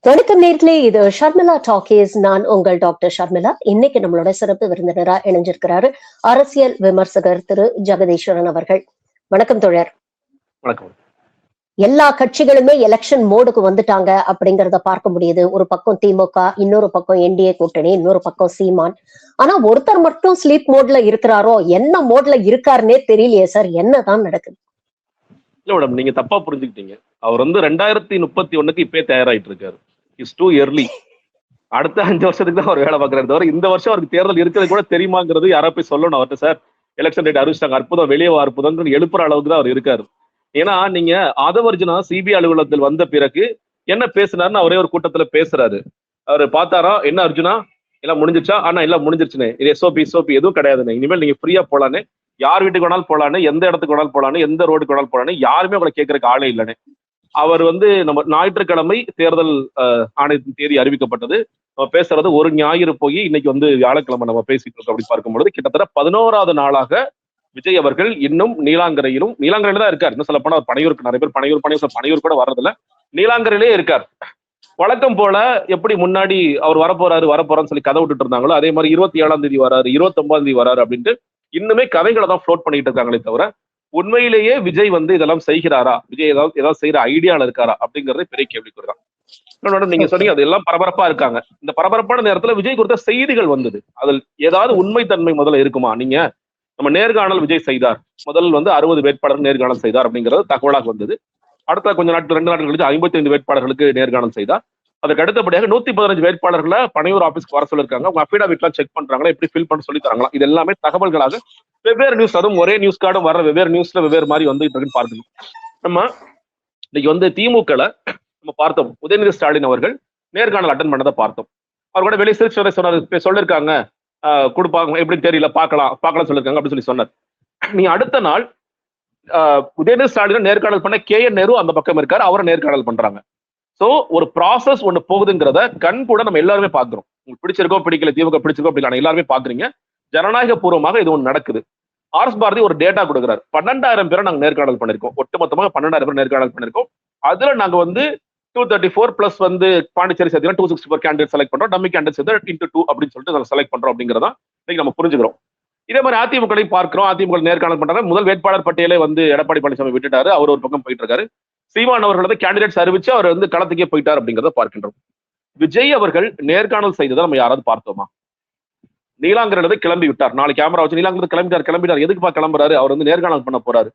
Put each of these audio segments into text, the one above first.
வணக்கம் நேர்களே, இது ஷர்மிளா டாக்கீஸ். நான் உங்கள் டாக்டர் ஷர்மிளா. இன்னைக்கு நம்மளோட சிறப்பு விருந்தினரா இணைஞ்சிருக்கிறாரு அரசியல் விமர்சகர் திரு ஜெகதீஸ்வரன் அவர்கள். வணக்கம் தோழர். வணக்கம். எல்லா கட்சிகளுமே எலெக்ஷன் மோடுக்கு வந்துட்டாங்க அப்படிங்கறத பார்க்க முடியுது. ஒரு பக்கம் திமுக, இன்னொரு பக்கம் என்டிஏ கூட்டணி, இன்னொரு பக்கம் சீமான். ஆனா ஒருத்தர் மட்டும் ஸ்லீப் மோட்ல இருக்கிறாரோ, என்ன மோட்ல இருக்காருன்னே தெரியலையே சார். என்னதான் நடக்குது? இல்ல மேடம், நீங்க தப்பா புரிஞ்சுக்கிட்டீங்க. அவர் 2031 இப்பயே தயாராயிட்டு இருக்காரு. It's too early. அடுத்த 5 வருஷத்துக்கு தான் அவர் வேலை பார்க்கறாரு தவிர இந்த வருஷம் அவருக்கு தேர்தல் இருக்கிறது கூட தெரியுமாங்கிறது யாரா போய் சொல்லணும் அவர்கிட்ட. சார், எலெக்ஷன் டேட் அறிவிச்சிட்டாங்க, அற்புதம், வெளியே அற்புதம் எழுப்புற அளவுக்கு தான் அவர் இருக்காரு. ஏன்னா நீங்க ஆதவர்ஜுனா சிபிஐ அலுவலகத்தில் வந்த பிறகு என்ன பேசினாருன்னு அவரே ஒரு கூட்டத்துல பேசுறாரு. அவரு பார்த்தாரா, என்ன அர்ஜுனா எல்லாம் முடிஞ்சிச்சா? ஆனா எல்லாம் முடிஞ்சிருச்சுனே, இது எஸ்ஓபி எதுவும் கிடையாதுன்னு, இனிமேல் நீங்க ஃப்ரீயா போலான்னு, யார் வீட்டுக்கு வேணாலும் போலான்னு, எந்த இடத்துக்கு வேணாலும் போலான்னு, எந்த ரோடுக்கு வேணாலும் போலான்னு, யாருமே உங்களை கேட்கறதுக்கு ஆளே இல்லைன்னு. அவர் நம்ம ஞாயிற்றுக்கிழமை தேர்தல் ஆணையத்தின் தேதி அறிவிக்கப்பட்டது. நம்ம பேசுறது ஒரு ஞாயிறு போய் இன்னைக்கு வியாழக்கிழமை நம்ம பேசிட்டு இருக்கோம். அப்படி பார்க்கும்போது கிட்டத்தட்ட 11வது நாளாக விஜய் அவர்கள் இன்னும் நீலாங்கரையில தான் இருக்கார். இன்னும் சொல்ல போனா பனையூருக்கு நிறைய பேர் பனையூர் கூட வர்றதில்ல, நீலாங்கரையிலே இருக்கார். வழக்கம் போல எப்படி முன்னாடி அவர் வரப்போறான்னு சொல்லி கதை விட்டுட்டு இருந்தாங்களோ, அதே மாதிரி 27ஆம் தேதி வராரு, 29ஆம் தேதி வராரு அப்படின்ட்டு இன்னுமே கதைகளை தான் ஃப்ளோட் பண்ணிட்டு இருக்காங்களே தவிர உண்மையிலேயே விஜய் இதெல்லாம் செய்கிறாரா, விஜய் ஏதாவது செய்யற ஐடியால இருக்காரா அப்படிங்கறதே பெரிய கேள்விக்குறிதான். இன்னொன்னு நீங்க சொன்னீங்க, அது எல்லாம் பரபரப்பா இருக்காங்க. இந்த பரபரப்பான நேரத்துல விஜய் குறித்த செய்திகள் வந்தது. அதில் ஏதாவது உண்மைத்தன்மை முதல்ல இருக்குமா? நம்ம நேர்காணல் விஜய் செய்தார், முதல் 60 வேட்பாளர்கள் நேர்காணல் செய்தார் அப்படிங்கிறது தகவலாக வந்தது. அடுத்த கொஞ்ச நாட்கள் 2 நாட்கள் கழிச்சு 55 வேட்பாளர்களுக்கு நேர்காணல் செய்தார். அதுக்கு அடுத்தபடியாக 115 வேட்பாளர்களை பனையூர் ஆபீஸ்க்கு வர சொல்லிருக்காங்க. உங்க அஃபிடாவிட்லாம் செக் பண்றாங்களா, எப்படி ஃபில் பண்ண சொல்லி தராங்களா, இது எல்லாமே தகவல்களாக வெவ்வேறு நியூஸ், அதுவும் ஒரே நியூஸ் கார்டும் வர வெவ்வேறு நியூஸ்ல வெவ்வேறு மாதிரி வந்துட்டு இருக்குன்னு பார்க்கணும். நம்ம இன்னைக்கு திமுக நம்ம பார்த்தோம், உதயநிதி ஸ்டாலின் அவர்கள் நேர்காணல் அட்டன் பண்ணதை பார்த்தோம். அவர் கூட வெளியே சிரிச்சு சொன்னார், சொல்லிருக்காங்க கொடுப்பாங்க எப்படின்னு தெரியல, பார்க்கலாம் சொல்லிருக்காங்க அப்படின்னு சொல்லி சொன்னார். நீ அடுத்த நாள் உதயநிதி ஸ்டாலின் நேர்காணல் பண்ண KN நேரு அந்த பக்கம் இருக்காரு, அவரை நேர்காணல் பண்றாங்க. சோ ஒரு ப்ராசஸ் ஒண்ணு போகுதுங்கிறத கண் கூட நம்ம எல்லாருமே பாக்குறோம். உங்களுக்கு பிடிச்சிருக்கோ பிடிக்கல, திமுக பிடிச்சிருக்கோ பிடிக்கல, எல்லாருமே பாக்குறீங்க. ஜனநாயக பூர்வமாக இது ஒண்ணு நடக்குது. RS பாரதி ஒரு டேட்டா கொடுக்குறாரு, 12,000 பேரை நாங்க நேர்காணல் பண்ணிருக்கோம். ஒட்டுமொத்தமாக 12,000 பேர் நேர்காணல் பண்ணிருக்கோம். அதுல நாங்க 234 பிளஸ் பாண்டிச்சேரி சேர்த்து 264 கேண்டிடேட் செலக்ட் பண்றோம், டம்மி கேண்டிடேட் சேர்த்து × 2 அப்படின்னு சொல்லிட்டு நாங்க செலக்ட் பண்றோம் அப்படிங்கிறதா இன்னைக்கு நம்ம புரிஞ்சுக்கிறோம். இதே மாதிரி அதிமுகளையும் பார்க்கிறோம். அதிமுக நேர்காணல் பண்றாங்க. முதல் வேட்பாளர் பட்டியலை எடப்பாடி பழனிசாமி விட்டுட்டாரு, அவர் ஒரு பக்கம் போயிட்டு இருக்காரு. சீமான் அவர்கள் கேண்டிடேட்ஸ் அறிவிச்சு அவர் களத்துக்கே போயிட்டார் அப்படிங்கிறத பார்க்கின்றோம். விஜய் அவர்கள் நேர்காணல் செய்ததை நம்ம யாராவது பார்த்தோமா? நீலாங்கரையில கிளம்பி விட்டார், 4 கேமரா வச்சு நீலாங்கரை கிளம்பிட்டார். எதுக்குப்பா கிளம்புறாரு? அவர் நேர்காணல் பண்ண போறாரு.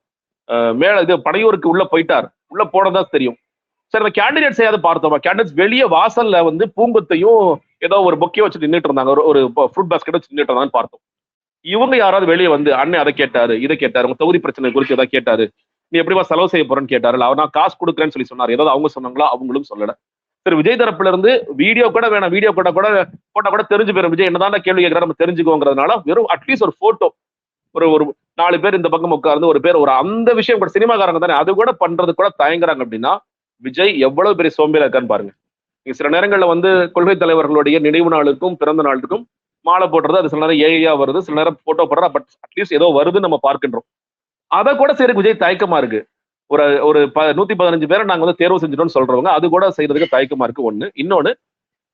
மேல பனையூருக்கு உள்ள போயிட்டார், உள்ள போனதான் தெரியும். சரி, அந்த கேண்டிடேட்ஸ் யாவது பார்த்தோமா? கேண்டிடேட்ஸ் வெளியே வாசல்ல பூங்கத்தையும் ஏதோ ஒரு பொக்கே வச்சு நின்றுட்டு இருந்தாங்க, ஒரு ஃப்ரூட் பாஸ்கெட் வச்சு நின்றுட்டு இருந்தாங்கன்னு பார்த்தோம். இவங்க யாராவது வெளியே அண்ணன் அதை கேட்டாரு, இதை கேட்டாரு, உங்க தொகுதி பிரச்சனை குறித்து ஏதாவது கேட்டாரு, நீ எப்படிவா செலவு செய்ய போறேன்னு கேட்டாரு, அவர் நான் காசு கொடுக்குறேன்னு சொல்லி சொன்னார். ஏதாவது அவங்க சொன்னாங்களா? அவங்களும் சொல்லல. சரி, விஜய் தரப்புல இருந்து வீடியோ கூட வேணாம், வீடியோ போட்டா கூட தெரிஞ்சு போயிடும், விஜய் என்னதான் கேள்வி கேட்கிறாரு நம்ம தெரிஞ்சுக்கோங்கிறதுனால வெறும் அட்லீஸ்ட் ஒரு போட்டோ, ஒரு 4 பேர் இந்த பக்கம் உட்கார்ந்து ஒரு பேர் அந்த விஷயம் கூட, சினிமாக்காரங்க தானே, அது கூட பண்றது கூட தயங்குறாங்க. அப்படின்னா விஜய் எவ்வளவு பெரிய சோம்பேறியா இருக்கான்னு பாருங்க. சில நேரங்கள்ல கொள்கை தலைவர்களுடைய நினைவு நாளுக்கும் பிறந்த நாளுக்கும் மாலை போடுறது, அது சில நேரம் ஏஐயா வருது, சில நேரம் போட்டோ போடுறா, பட் அட்லீஸ்ட் ஏதோ வருதுன்னு நம்ம பார்க்கின்றோம். அதை கூட சரி விஜய் தயக்கமா இருக்கு. ஒரு 115 பேரை நாங்க தேர்வு செஞ்சிட்டோம்னு சொல்றவங்க அது கூட செய்யறதுக்கு தயக்கமா இருக்கு. ஒண்ணு. இன்னொன்னு,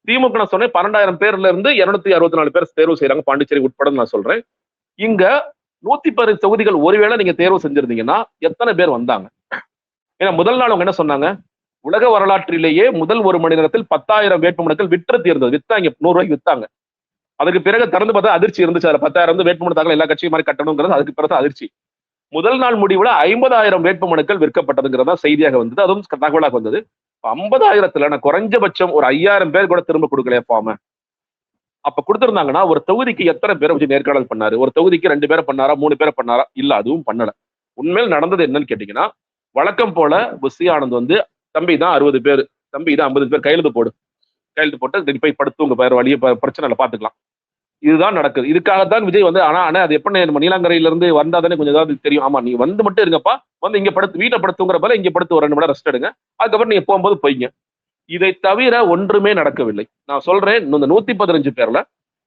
திமுக நான் சொன்னேன் 12,000 பேர்ல இருந்து 264 பேர் தேர்வு செய்யறாங்க, பாண்டிச்சேரி உட்பட நான் சொல்றேன். இங்க 110 தொகுதிகள் ஒருவேளை நீங்க தேர்வு செஞ்சிருந்தீங்கன்னா எத்தனை பேர் வந்தாங்க? ஏன்னா முதல் நாள் அவங்க என்ன சொன்னாங்க, உலக வரலாற்றிலேயே முதல் 1 மணி நேரத்தில் 10,000 வேட்புமனுக்கள் விற்று தீர்ந்தது, வித்தாங்க, 100 ரூபாய்க்கு வித்தாங்க. அதுக்கு பிறகு திறந்து பார்த்தா அதிர்ச்சி இருந்துச்சு. அதுல 10,000 வேட்புமனு தாக்கல் எல்லா கட்சியும் மாதிரி கட்டணுங்கிறது அதுக்கு பிறகு அதிர்ச்சி. முதல் நாள் முடிவுல 50,000 வேட்புமனுக்கள் விற்கப்பட்டதுங்கிறதா செய்தியாக வந்தது, அதுவும் தகவலாக வந்தது. 50,000த்துல நான் குறைஞ்சபட்சம் ஒரு 5,000 பேர் கூட திரும்ப கொடுக்கலையா ஃபார்ம்? அப்ப கொடுத்திருந்தாங்கன்னா ஒரு தொகுதிக்கு எத்தனை பேரை வச்சு நேர்காணல் பண்ணாரு? ஒரு தொகுதிக்கு 2 பேரை பண்ணாரா, 3 பேரை பண்ணாரா? இல்ல, அதுவும் பண்ணல. உண்மையில் நடந்தது என்னன்னு கேட்டீங்கன்னா, வழக்கம் போல புஷி ஆனந்த் தம்பி தான் 60 பேர், தம்பி தான் 50 பேர், கையெழுத்து போட்டு போய் படுத்து உங்க பேர் வழியை பிரச்சனை இல்லை பாத்துக்கலாம், இதுதான் நடக்குது. இதுக்காகத்தான் விஜய் ஆனா அது எப்படி நீலாங்கரையில இருந்து வந்தாதானே கொஞ்சம் ஏதாவது தெரியும். ஆமா, நீ மட்டும் இருங்கப்பா, இங்க படுத்து வீட்டை படுத்துங்கிற போல இங்க படுத்து ஒரு 2 மணி நேரம் ரெஸ்ட் எடுங்க, அதுக்கப்புறம் நீங்க போகும்போது போய்ங்க. இதை தவிர ஒன்றுமே நடக்கவில்லை. நான் சொல்றேன், இந்த 115 பேர்ல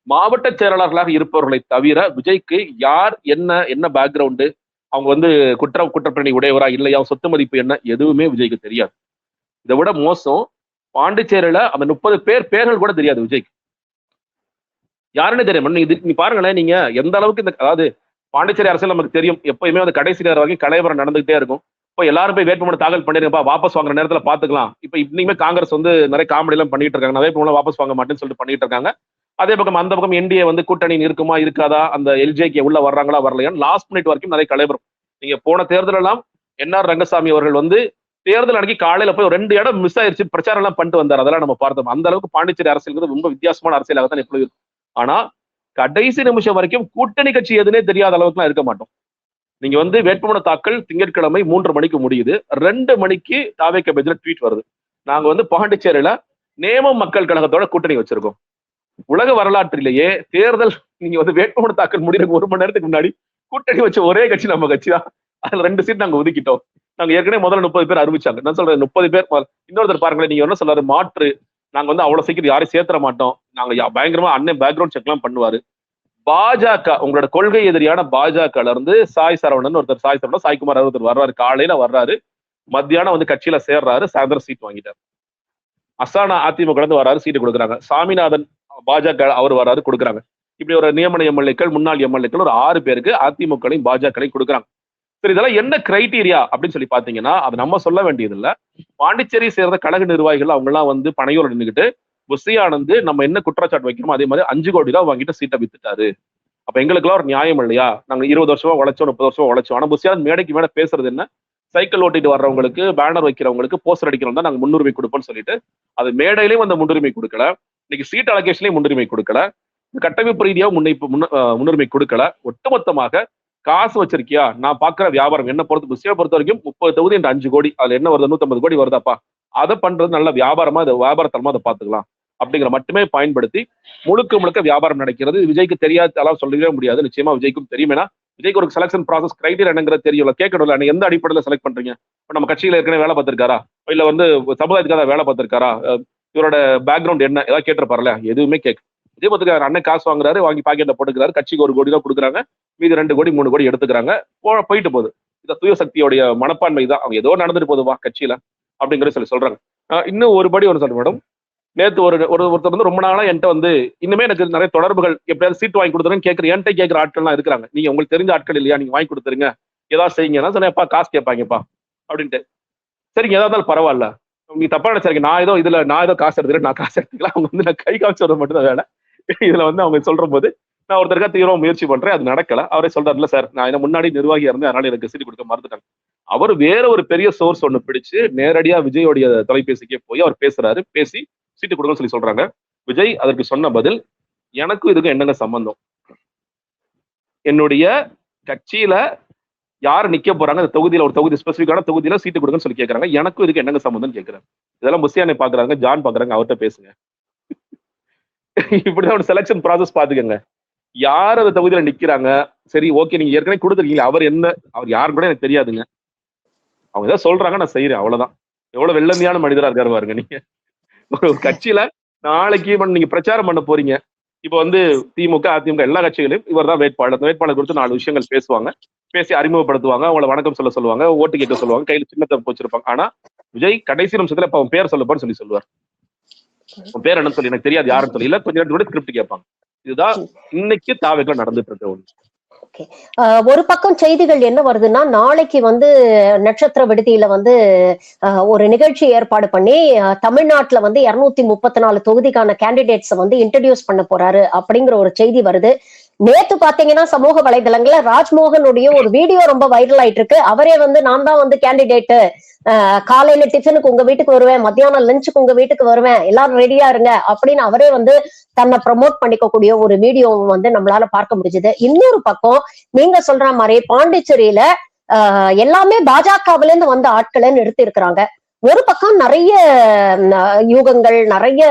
மாவட்ட செயலாளர்களாக இருப்பவர்களை தவிர விஜய்க்கு யார் என்ன பேக்ரவுண்டு, அவங்க குற்றப்பிரணி உடையவரா இல்லையா, சொத்து மதிப்பு என்ன, எதுவுமே விஜய்க்கு தெரியாது. இதை விட மோசம், பாண்டிச்சேரியில அந்த 30 பேர்கள் கூட தெரியாது விஜய்க்கு. யாருன்னு தெரியும். நீ பாருங்களேன், நீங்க எந்த அளவுக்கு அதாவது பாண்டிச்சேரி அரசியல் நமக்கு தெரியும். எப்பயுமே அந்த கடைசி நேரம் வரைக்கும் கலைவரம் நடந்துகிட்டே இருக்கும். இப்ப எல்லாரும் போய் வேட்புமனு தாக்கல் பண்ணிருப்பா, வாபஸ் வாங்குற நேரத்துல பாத்துக்கலாம். இப்ப இன்னைக்குமே காங்கிரஸ் நிறைய காமெடி எல்லாம் பண்ணிட்டு இருக்காங்க. வேட்புமனு வாபஸ் வாங்க மாட்டேன்னு சொல்லிட்டு பண்ணிட்டு இருக்காங்க. அதே பக்கம் அந்த பக்கம் என்டிஏ கூட்டணி இருக்குமா இருக்காதா, அந்த எல்ஜேகே உள்ள வர்றாங்களா வரலையான்னு லாஸ்ட் மினிட் வரைக்கும் நிறைய கலைவரம். நீங்க போன தேர்தல் எல்லாம் என்ஆர் ரங்கசாமி அவர்கள் தேர்தல் அன்னைக்கு காலையில போய் 2 இடம் மிஸ் ஆயிருச்சு, பிரச்சாரம் எல்லாம் பண்ணிட்டு வந்தார். அதெல்லாம் நம்ம பார்த்தோம். அந்த அளவுக்கு பாண்டிச்சேரி அரசியல் ரொம்ப வித்தியாசமான அரசியலாக தான் எப்பொழுது. ஆனா கடைசி நிமிஷம் வரைக்கும் கூட்டணி கட்சி எதுனே தெரியாத அளவுக்கு எல்லாம் இருக்க மாட்டோம். நீங்க வேட்புமனு தாக்கல் திங்கட்கிழமை 3 மணிக்கு முடியுது. 2 மணிக்கு தாவேக பேஜ்ல ட்வீட் வருது. நாங்க பாண்டிச்சேரியில நேமம் மக்கள் கழகத்தோட கூட்டணி வச்சிருக்கோம். உலக வரலாற்றிலேயே தேர்தல் நீங்க வேட்புமனு தாக்கல் முடியறதுக்கு 1 மணி நேரத்துக்கு முன்னாடி கூட்டணி வச்ச ஒரே கட்சி நம்ம கட்சி தான். அதுல 2 சீட் நாங்க ஒதுக்கிட்டோம். நாங்க ஏற்கனவே முதல்ல 30 பேர் அறிவிச்சாங்க. நான் சொல்றேன் 30 பேர். இன்னொருத்தர் பாருங்களேன், நீங்க என்ன சொல்றாரு, மாற்று நாங்க அவ்வளவு சீக்கிரம் யாரையும் சேர்த்துற மாட்டோம். நாங்க பயங்கரமா அண்ணன் பேக்ரவுண்ட் செக் எல்லாம் பண்ணுவாரு. பாஜக உங்களோட கொள்கை எதிரியான பாஜகல இருந்து சாய் சரவணன் ஒருத்தர், சாய்குமார் ஒருத்தர் வர்றாரு. காலையில வர்றாரு, மத்தியானம் கட்சியில சேர்றாரு, சாயந்தரம் சீட் வாங்கிட்டாரு. அசானா அதிமுக வர்றாரு, சீட்டு கொடுக்குறாங்க. சாமிநாதன் பாஜக அவர் வர்றாரு, கொடுக்குறாங்க. இப்படி ஒரு நியமன எம்எல்ஏக்கள், முன்னாள் எம்எல்ஏக்கள் ஒரு 6 பேருக்கு அதிமுகளையும் பாஜகளையும் கொடுக்குறாங்க. சரி, இதெல்லாம் என்ன கிரைட்டீரியா அப்படின்னு சொல்லி பாத்தீங்கன்னா, அது நம்ம சொல்ல வேண்டியது இல்ல. பாண்டிச்சேரி சேர்ந்த கழக நிர்வாகிகள் அவங்க எல்லாம் பனையூர் நின்றுகிட்டு புஷி ஆனந்த் நம்ம என்ன குற்றச்சாட்டு வைக்கிறோமோ அதே மாதிரி 5 கோடி ரூபாய் வாங்கிட்டு சீட்டை வித்துட்டாரு. அப்ப எங்களுக்கு எல்லாம் ஒரு நியாயம் இல்லையா? நாங்க 20 வருஷமா உழைச்சோம், 30 வருஷமா உழைச்சோம். ஆனா புஷி ஆனந்த் மேடைக்கு மேல பேசுறது என்ன, சைக்கிள் ஓட்டிட்டு வர்றவங்களுக்கு, பேனர் வைக்கிறவங்களுக்கு, போஸ்டர் அடிக்கிறவங்க தான் நாங்க முன்னுரிமை கொடுப்போம்னு சொல்லிட்டு அது மேடையிலையும் முன்னுரிமை கொடுக்கல. இன்னைக்கு சீட் அலோகேஷன்லயும் முன்னுரிமை கொடுக்கல. கட்டமைப்பு ரீதியாக முன்னுரிமை கொடுக்கல. ஒட்டுமொத்தமாக காசு வச்சிருக்கியா, நான் பாக்குற வியாபாரம் என்ன புஷியை பொறுத்த வரைக்கும் 30 தொகுதி என்று 5 கோடி, அதுல என்ன வருது, 150 கோடி வருதாப்பா, அதை பண்றது நல்ல வியாபாரமா, வியாபாரத்தனமா அதை பாத்துக்கலாம் அப்படிங்கிற மட்டுமே பயன்படுத்தி முழுக்க வியாபாரம் நடக்கிறது. விஜய்க்கு தெரியாது அளவு சொல்லவே முடியாது. நிச்சயமா விஜய்க்கும் தெரியும். ஏன்னா விஜய்க்கு ஒரு செலக்ஷன் ப்ராசஸ் கிரைட்டீரியா என்னங்கிறது தெரியல. கேட்கணும்ல, எந்த அடிப்படையில செலக்ட் பண்றீங்க? இப்ப நம்ம கட்சியில ஏற்கனவே வேலை பார்த்திருக்காரா, இல்ல சமுதாயத்துக்காக வேலை பார்த்திருக்காரா, இவரோட பேக்ரவுண்ட் என்ன, ஏதாவது கேட்டிருப்பாருல? எதுவுமே கேட்க. விஜய் பார்த்துக்காரு, அண்ணன் காசு வாங்குறாரு, வாங்கி பாக்கெட்ல போட்டுக்கிறாரு, கட்சிக்கு 1 கோடி ரூபாய் கொடுக்குறாங்க, மீது 2 கோடி 3 கோடி எடுத்துக்கிறாங்க, போயிட்டு போகுது. இந்த தூய சக்தியோடைய மனப்பான்மை தான். அவங்க ஏதோ நடந்துட்டு போகுதுவா கட்சியில அப்படிங்கிற சொல்றாங்க. இன்னும் ஒரு படி சொல்றேன் மேடம். நேத்து ஒருத்தர் ரொம்ப நாளா என்கிட்ட இன்னுமே எனக்கு நிறைய தொடர்புகள், எப்படியாவது சீட் வாங்கி கொடுத்துருன்னு என்கிட்ட கேட்கிற ஆட்கள்லாம் இருக்கிறாங்க. நீங்க உங்களுக்கு தெரிஞ்ச ஆட்கள் இல்லையா, நீங்க வாங்கி கொடுத்துருங்க, ஏதாவது செய்யுங்க. சொன்னேன்ப்பா, காசு கேட்பாங்கப்பா அப்படின்ட்டு. சரிங்க, ஏதாவது பரவாயில்ல, நீங்க தப்பா நினைச்சாருங்க, நான் ஏதோ காசு எடுத்துக்கிறேன், நான் காசு எடுத்துக்கலாம். அவங்க நான் கை காமிச்சு மட்டும் தான் வேலை. இதுல அவங்க சொல்ற போது நான் ஒருத்தருக்கா தீவிரமா முயற்சி பண்றேன், அது நடக்கல. அவரே சொல்றாரு, இல்ல சார், நான் முன்னாடி நிர்வாகியா இருந்தேன், அதனால எனக்கு சீட் கொடுக்க மறந்துட்டாங்க. அவர் வேற ஒரு பெரிய சோர்ஸ் ஒண்ணு பிடிச்சு நேரடியா விஜயோடைய தொலைபேசிக்கே போய் அவர் பேசுறாரு. பேசி சீட்டு கொடுக்கணும்னு சொல்றாங்க. விஜய் அதற்கு சொன்ன பதில், எனக்கும் இதுக்கும் என்னங்க சம்பந்தம்? என்னுடைய கட்சியில யார் நிக்க போறாங்க, அந்த தொகுதியில ஒரு தொகுதி ஸ்பெசிபிக்கான தொகுதியில சீட்டு கொடுங்கன்னு சொல்லி கேட்கறாங்க. எனக்கும் இதுக்கு என்னங்க சம்பந்தம் கேட்கிறேன். இதெல்லாம் புஷியானை பாக்குறாங்க, ஜான் பாக்குறாங்க, அவர்கிட்ட பேசுங்க. இப்படிதான் ஒரு செலக்ஷன் ப்ராசஸ் பாத்துக்கங்க. யார் அந்த தொகுதியில நிக்கிறாங்க, சரி ஓகே, நீங்க ஏற்கனவே கொடுத்துருக்கீங்க, அவர் யாரு கூட எனக்கு தெரியாதுங்க, அவங்க ஏதாவது சொல்றாங்க, நான் செய்யறேன், அவ்வளவுதான். எவ்வளவு வெள்ளந்தியான மனிதரா இருக்காரு பாருங்க. நீங்க ஒரு கட்சியில நாளைக்கு நீங்க பிரச்சாரம் பண்ண போறீங்க. இப்ப திமுக, அதிமுக எல்லா கட்சிகளையும் இவர் தான் வேட்பாளர். அந்த வேட்பாளர் குறித்து 4 விஷயங்கள் பேசுவாங்க, பேசி சொல்லுவாங்க, அவங்களை வணக்கம் சொல்லுவாங்க, ஓட்டு கேட்க சொல்லுவாங்க, கையில சின்னத்தை வச்சிருப்பாங்க. ஆனா விஜய் கடைசி நிமிஷத்துல அவன் பேர் சொல்லப்பான்னு சொல்லுவார். உன் பேர் என்னன்னு சொல்லி எனக்கு தெரியாது, யாருன்னு சொல்லி, இல்ல கொஞ்சம் நேரத்தோட ஸ்கிரிப்ட் கேட்பாங்க. இதுதான் இன்னைக்கு தாவேக்குள்ள நடந்துட்டு இருக்க ஒண்ணு. ஒரு பக்கம் செய்திகள் என்ன வருதுன்னா, நாளைக்கு நட்சத்திர விடுதியில ஒரு நிகழ்ச்சி ஏற்பாடு பண்ணி தமிழ்நாட்டுல 234 தொகுதிக்கான கேண்டிடேட்ஸ் இன்ட்ரடியூஸ் பண்ண போறாரு அப்படிங்கிற ஒரு செய்தி வருது. நேத்து பாத்தீங்கன்னா சமூக வலைதளங்கள்ல ராஜ்மோகனுடைய ஒரு வீடியோ ரொம்ப வைரல் ஆயிட்டு இருக்கு. அவரே நான் தான் கேண்டிடேட், காலையில டிஃபனுக்கு உங்க வீட்டுக்கு வருவேன், மத்தியானம் லஞ்சுக்கு உங்க வீட்டுக்கு வருவேன், எல்லாரும் ரெடியா இருங்க அப்படின்னு அவரே தன்னை ப்ரமோட் பண்ணிக்கக்கூடிய ஒரு வீடியோ நம்மளால பார்க்க முடிஞ்சது. இன்னொரு பக்கம் நீங்க சொல்ற மாதிரி பாண்டிச்சேரியில எல்லாமே பாஜகவில இருந்து வந்த ஆட்களை நிறுத்தி இருக்கிறாங்க. ஒரு பக்கம் நிறைய யூகங்கள், நிறைய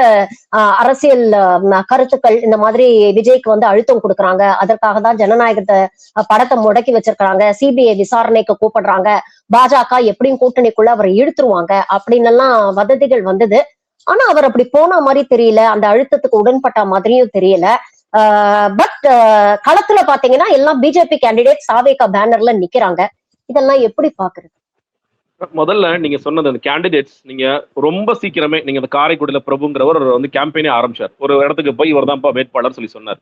அரசியல் கருத்துக்கள் இந்த மாதிரி விஜய்க்கு அழுத்தம் கொடுக்குறாங்க. அதற்காக தான் ஜனநாயகத்தை படத்தை முடக்கி வச்சிருக்கிறாங்க, சிபிஐ விசாரணைக்கு கூப்பிடுறாங்க, பாஜக எப்படியும் கூட்டணிக்குள்ள அவரை இழுத்துருவாங்க அப்படின்னு எல்லாம் வதந்திகள் வந்தது. ஆனா அவர் அப்படி போன மாதிரி தெரியல, அந்த அழுத்தத்துக்கு உடன்பட்ட மாதிரியும் தெரியல. பட் களத்துல பாத்தீங்கன்னா எல்லாம் பிஜேபி கேண்டிடேட் தாவேகா பேனர்ல நிக்கிறாங்க. இதெல்லாம் எப்படி பாக்குறது? முதல்ல நீங்க சொன்னது அந்த கேண்டிடேட்ஸ், நீங்க ரொம்ப சீக்கிரமே நீங்க அந்த காரைக்குடியில பிரபுங்கிறவர் வந்து கேம்பெயினே ஆரம்பிச்சார். ஒரு இடத்துக்கு போய் இவர் தான்ப்பா வேட்பாளர் சொல்லி சொன்னார்.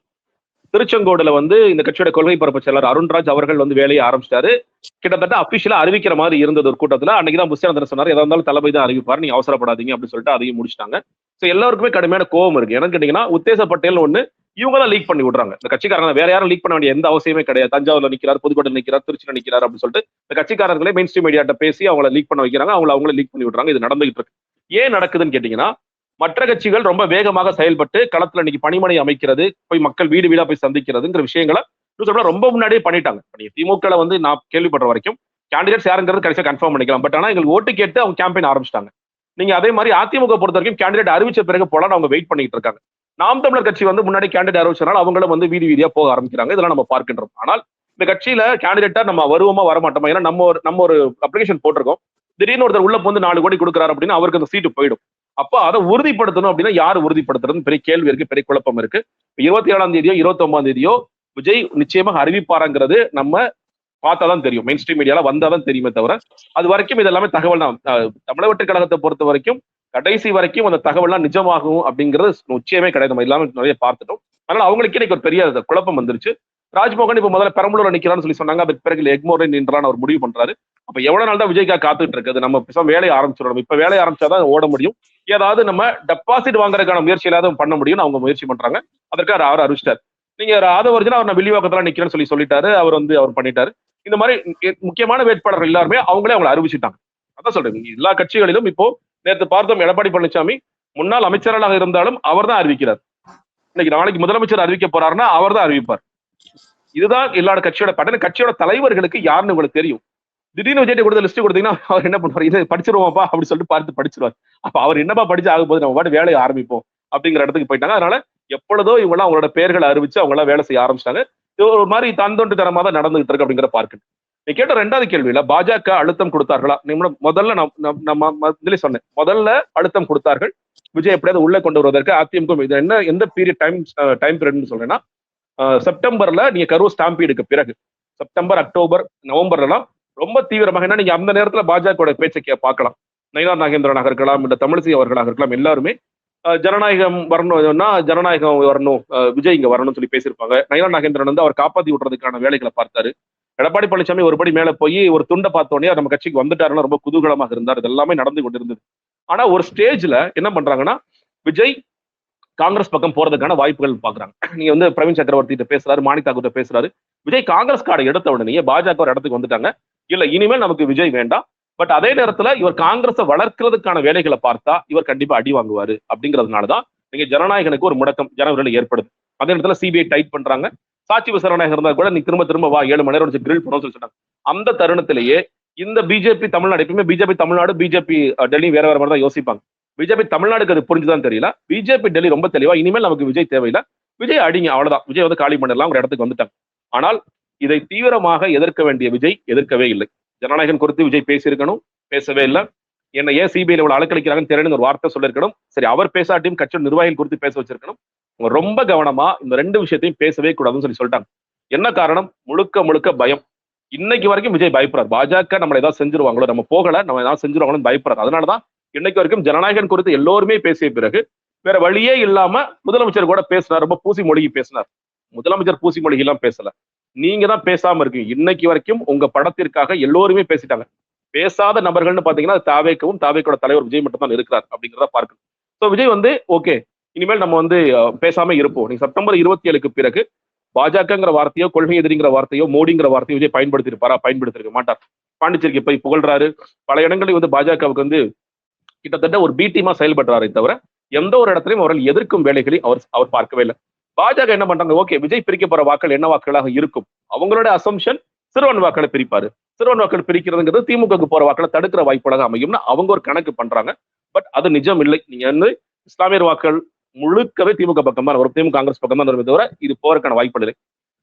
திருச்செங்கோடுல வந்து இந்த கட்சியோட கொள்கை பரப்பு செயலர் அருண்ராஜ் அவர்கள் வந்து வேலையை ஆரம்பிச்சிட்டாரு. கிட்டத்தட்ட அபிஷியலா அறிவிக்கிற மாதிரி இருந்தது ஒரு கூட்டத்துல. அன்னைக்கு தான் புஷ்யநந்தன் சொன்னாரு, எதா இருந்தாலும் தளபதி தான் அறிவிப்பார், நீங்க அவசரப்படாதீங்க அப்படின்னு சொல்லிட்டு அதையும் முடிச்சிட்டாங்க. சோ எல்லாருக்குமே கடுமையான கோவம் இருக்கு. என்னன்னு கேட்டீங்கன்னா, உத்தேச பட்டேல் ஒண்ணு இவங்க தான் லீக் பண்ணி விடுறாங்க. இந்த கட்சிக்காரங்க வேற யாரும் லீக் பண்ண வேண்டிய எந்த அவசியமே கிடையாது. தஞ்சாவூர்ல நிக்கிறார், புதுக்கோட்டையில் நிக்கிறார், திருச்சியில நிக்கிறார் அப்படின்னு சொல்லிட்டு இந்த கட்சிக்காரர்களே மெயின் ஸ்ட்ரீம் மீடியாட்ட பேசி அவங்கள லீக் பண்ண வைக்கிறாங்க. அவங்களே லீக் பண்ணி விடுறாங்க. இது நடந்துகிட்டு இருக்கு. ஏன் நடக்குதுன்னு கேட்டீங்கன்னா, மற்ற கட்சிகள் ரொம்ப வேகமாக செயல்பட்டு களத்துல இன்னைக்கு பணிமனை அமைக்கிறது, போய் மக்கள் வீடு வீடா போய் சந்திக்கிறதுங்கிற விஷயங்களை ரொம்ப முன்னாடியே பண்ணிட்டாங்க. நீங்க திமுக வந்து நான் கேள்விப்படுற வரைக்கும் கேண்டிடேட்ஸ் யாருங்கிறது கடைசியா கன்ஃபார்ம் பண்ணிக்கலாம். பட் ஆனா எங்களுக்கு ஓட்டு கேட்டு அவங்க கேம்பெயின் ஆரம்பிச்சிட்டாங்க. நீங்க அதே மாதிரி அதிமுக பொறுத்த வரைக்கும் கேண்டிடேட் அறிவிச்ச பிறகு போலாம் அவங்க வெயிட் பண்ணிட்டு இருக்காங்க. நாம் தமிழர் கட்சி வந்து முன்னாடி கேண்டிடேட் அறிவிச்சனால அவங்களும் வந்து வீதி வீதியா போக ஆரம்பிக்கிறாங்க. இதெல்லாம் நம்ம பார்க்கின்றோம். ஆனால் இந்த கட்சியில கேண்டிடேட்டா நம்ம வருவோமா வரமாட்டோமா, ஏன்னா நம்ம ஒரு அப்ளிகேஷன் போட்டிருக்கோம். திடீர்னு ஒருத்தர் உள்ள வந்து 4 கோடி கொடுக்குறாரு அப்படின்னா அவருக்கு அந்த சீட்டு போயிடும். அப்ப அதை உறுதிப்படுத்தணும் அப்படின்னா யாரு உறுதிப்படுத்துறது பெரிய கேள்வி இருக்கு, பெரிய குழப்பம் இருக்கு. 27ஆம் தேதியோ 29ஆம் தேதியோ விஜய் நிச்சயமாக அறிவிப்பாருங்கிறது நம்ம பார்த்தாதான் தெரியும். மெயின் ஸ்ட்ரீம் மீடியால வந்தாதான் தெரியுமே தவிர, அது வரைக்கும் இது எல்லாமே தகவல் தான். தமிழக வெற்றி கழகத்தை பொறுத்த வரைக்கும் கடைசி வரைக்கும் அந்த தகவல்லாம் நிஜமாகும் அப்படிங்கிறது நிச்சயமே கிடையாது. நம்ம எல்லாமே நிறைய பார்த்துட்டோம். அதனால அவங்களுக்கு இன்னைக்கு ஒரு பெரிய குழப்பம் வந்துருச்சு. ராஜ்மோகன் இப்ப முதல்ல பெரம்பலூர்ல நிக்கிறான்னு சொல்லி சொன்னாங்க. அதுக்கு பிறகு எக்மோர்ல நின்றான்னு அவர் முடிவு பண்றாரு. அப்ப எவ்வளவு நாள் தான் விஜய்க்கா காத்துட்டு இருக்குது? நம்ம வேலையை ஆரம்பிச்சிடணும். இப்ப வேலையை ஆரம்பிச்சாதான் ஓட முடியும். ஏதாவது நம்ம டெபாசிட் வாங்குறதுக்கான முயற்சி இல்லாத பண்ண முடியும்னு அவங்க முயற்சி பண்றாங்க. அதற்காக அவர் அறிவிச்சிட்டார். நீங்க ஆதவர்ஜனா அவர் நான் வில்லிவாக்கத்துல நிக்கிறேன்னு சொல்லிட்டாரு. அவர் பண்ணிட்டாரு. இந்த மாதிரி முக்கியமான வேட்பாளர்கள் எல்லாருமே அவங்களே அறிவிச்சுட்டாங்க. அதான் சொல்றேன், எல்லா கட்சிகளிலும் இப்போ நேற்று பார்த்தோம், எடப்பாடி பழனிசாமி முன்னாள் அமைச்சர்களாக இருந்தாலும் அவர் தான் அறிவிக்கிறார். இன்னைக்கு நாளைக்கு முதலமைச்சர் அறிவிக்க போறாருன்னா அவர் தான் அறிவிப்பார். இதுதான் எல்லா கட்சியோட பட்டன். கட்சியோட தலைவர்களுக்கு யாருன்னு உங்களுக்கு தெரியும். திடீர்னு விஜய் கொடுத்த லிஸ்ட் கொடுத்தீங்கன்னா அவர் என்ன பண்ணுவார், இதை படிச்சிருவோம்ப்பா அப்படின்னு சொல்லிட்டு பார்த்து படிச்சிருவார். அப்ப அவர் என்னப்பா படிச்சு ஆகும் போது நம்ம பாட்டு வேலையை ஆரம்பிப்போம் அப்படிங்கிற இடத்துக்கு போயிட்டாங்க. அதனால எப்பொழுதோ இவங்களாம் அவங்களோட பெயர்களை அறிவிச்சு அவங்களாம் வேலை செய்ய ஆரம்பிச்சிட்டாங்க. இது ஒரு மாதிரி தந்தொண்டு தரமா தான் நடந்துகிட்டு இருக்கு அப்படிங்கிற பார்க்கணும். நீ கேட்ட ரெண்டாவது கேள்வியில பாஜக அழுத்தம் கொடுத்தார்களா? முதல்ல நம்ம சொன்னேன், முதல்ல அழுத்தம் கொடுத்தார்கள். விஜய் எப்படியாவது உள்ளே கொண்டு வருவதற்கு அதிமுக இது என்ன எந்த பீரியட் டைம் பீரியட்னு சொல்றேன்னா, செப்டம்பர்ல நீங்க கரூர் ஸ்டாம்பீடுக்கு பிறகு செப்டம்பர், அக்டோபர், நவம்பர்லாம் ரொம்ப தீவிரமாக, ஏன்னா நீங்க அந்த நேரத்துல பாஜக பேச்சை பார்க்கலாம். நயினார் நாகேந்திரனாக இருக்கலாம், இல்ல தமிழிசை அவர்களாக இருக்கலாம், எல்லாருமே ஜனநாயகம் வரணும்னா ஜனநாயகம் வரணும், விஜய் இங்க வரணும்னு சொல்லி பேசியிருப்பாங்க. நயினார் நாகேந்திரன் வந்து அவர் காப்பாத்தி விடுறதுக்கான வேலைகளை பார்த்தாரு. எடப்பாடி பழனிசாமி ஒருபடி மேல போய் ஒரு துண்டை பார்த்தோன்னே நம்ம கட்சிக்கு வந்துட்டாருன்னா ரொம்ப குதூகலமாக இருந்தார். இது எல்லாமே நடந்து கொண்டிருந்தது. ஆனா ஒரு ஸ்டேஜ்ல என்ன பண்றாங்கன்னா, விஜய் காங்கிரஸ் பக்கம் போறதுக்கான வாய்ப்புகள் பாக்குறாங்க. நீங்க வந்து பிரவீன் சக்கரவர்த்தி பேசுறாரு, மாணிக் தாக்கூர் பேசுறாரு. விஜய் காங்கிரஸ் கார்டை எடுத்த உடனே பாஜக ஒரு இடத்துக்கு வந்துட்டாங்க. இல்ல இனிமேல் நமக்கு விஜய் வேண்டாம். பட் அதே நேரத்துல இவர் காங்கிரஸை வளர்க்கிறதுக்கான வேலைகளை பார்த்தா இவர் கண்டிப்பா அடி வாங்குவாரு. அப்படிங்கிறதுனாலதான் நீங்க ஜனநாயகனுக்கு ஒரு முடக்கம் ஜனவரியில ஏற்படுது. அதே நேரத்துல சிபிஐ டைட் பண்றாங்க. சாட்சி விசாரணை இருந்தா கூட நீ திரும்ப வா 7 மணி நேரம் கிரில் பண்ண சொல்லி சொன்னாங்க. அந்த தருணத்திலேயே இந்த பிஜேபி தமிழ்நாடு, எப்பயுமே பிஜேபி தமிழ்நாடு பிஜேபி டெல்லி வேற மாதிரி தான் யோசிப்பாங்க. பிஜேபி தமிழ்நாடுக்கு அது புரிஞ்சுதான் தெரியல. பிஜேபி டெல்லி ரொம்ப தெளிவா இனிமேல் நமக்கு விஜய் தேவையில்லை, விஜய் அடிங்க, அவ்வளவுதான், விஜய் வந்து காலி பண்ணலாம் ஒரு இடத்துக்கு வந்துட்டாங்க. ஆனால் இதை தீவிரமாக எதிர்க்க வேண்டிய விஜய் எதிர்க்கவே இல்லை. ஜனநாயகம் குறித்து விஜய் பேசியிருக்கணும், பேசவே இல்லை. என்ன ஏன் சிபிஐ இவ்வளவு அலக்களிக்கிறாங்கன்னு தெரியல ஒரு வார்த்தை சொல்லிருக்கணும். சரி, அவர் பேசாட்டியும் கட்சியோட நிர்வாகிகள் குறித்து பேச வச்சிருக்கணும். ரொம்ப கவனமா இந்த 2 விஷயத்தையும் பேசவே கூடாதுன்னு சொல்லிட்டாங்க. என்ன காரணம்? முழுக்க பயம். இன்னைக்கு வரைக்கும் விஜய் பயப்படுறாரு. பாஜக நம்மளை ஏதாவது செஞ்சிருவாங்களோ, நம்ம போகல நம்ம ஏதாவது செஞ்சிருவாங்களோன்னு பயப்படுறாரு. அதனாலதான் இன்னைக்கு வரைக்கும் ஜனநாயகம் குறித்து எல்லோருமே பேசிய பிறகு வேற வழியே இல்லாம முதலமைச்சர் கூட பேசினார். ரொம்ப பூசி மொழிகி பேசினார். முதலமைச்சர் பூசி மொழிகி எல்லாம் பேசல, நீங்க தான் பேசாம இருக்கீங்க. இன்னைக்கு வரைக்கும் உங்க படத்திற்காக எல்லோருமே பேசிட்டாங்க. பேசாத நபர்கள்னு பாத்தீங்கன்னா தாவேக்கவும் தாவேக்கோட தலைவர் விஜய் மட்டும் தான் இருக்கிறார் அப்படிங்கிறத பார்க்கணும். சோ விஜய் வந்து ஓகே, இனிமேல் நம்ம வந்து பேசாம இருப்போம். நீங்க செப்டம்பர் 27க்கு பிறகு பாஜகங்கிற வார்த்தையோ, கொள்கை எதிரிங்கிற வார்த்தையோ, மோடிங்கிற வார்த்தையோ விஜய் பயன்படுத்தியிருப்பாரா? பயன்படுத்திருக்க மாட்டார். பாண்டிச்சேரிக்கு போய் புகழ்றாரு. பல இடங்களில் வந்து பாஜகவுக்கு வந்து கிட்டத்தட்ட ஒரு பி டீமா செயல்படுறாரே தவிர எந்த ஒரு இடத்துலையும் அவர்கள் எதிர்க்கும் வேலைகளை அவர் பார்க்கவே இல்லை. பாஜக என்ன பண்றாங்க, ஓகே விஜய் பிரிக்க போற வாக்கள் என்ன வாக்குகளாக இருக்கும்? அவங்களோட அசம்ஷன் சிறுவன் வாக்களை பிரிப்பாரு. சிறுவன் வாக்கள் பிரிக்கிறதுங்கிறது திமுகவுக்கு போற வாக்களை தடுக்கிற வாய்ப்புகளாக அமையும்னு அவங்க ஒரு கணக்கு பண்றாங்க. பட் அது நிஜம் இல்லை. நீங்க வந்து இஸ்லாமியர் வாக்கள் முழுக்கவே திமுக பக்கம் தான் வரும், திமுக காங்கிரஸ் பக்கம் தான் வருமே தவிர இது போறதுக்கான வாய்ப்பு இல்லை.